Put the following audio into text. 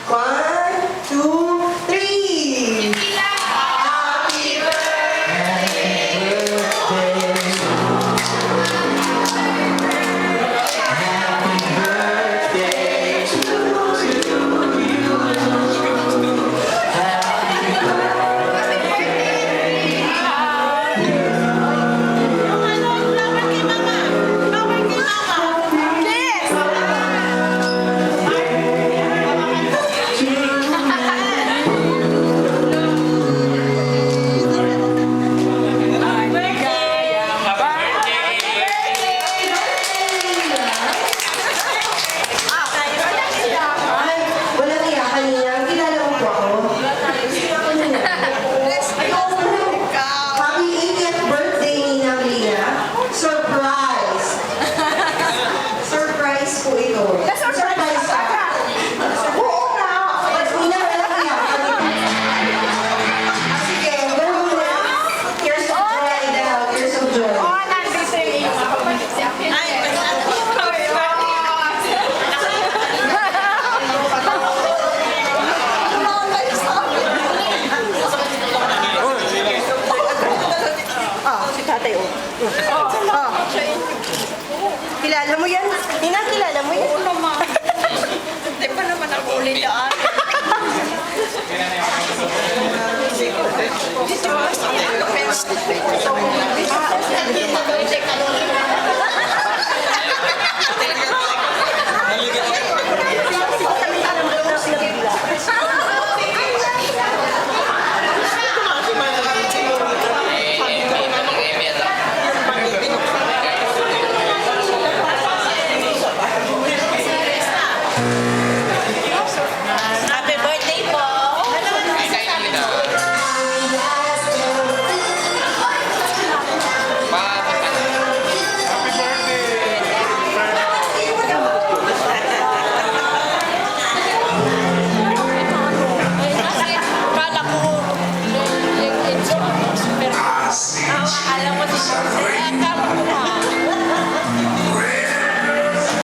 One, two, three! Happy Ay, walang iya kanina. Kilala mo po ako? Happy 80th birthday, Ninang Lia. Surprise! Surprise po ito. Surprise ka? Oo nga. Ninang, walang iya kanina. Sige, gano'n mo na. Tears of joy daw. Tears of joy. Si tatay, oh. Kilala mo yan? Nina, kilala mo yan? Oo naman. Hindi pa naman ako ulit daan.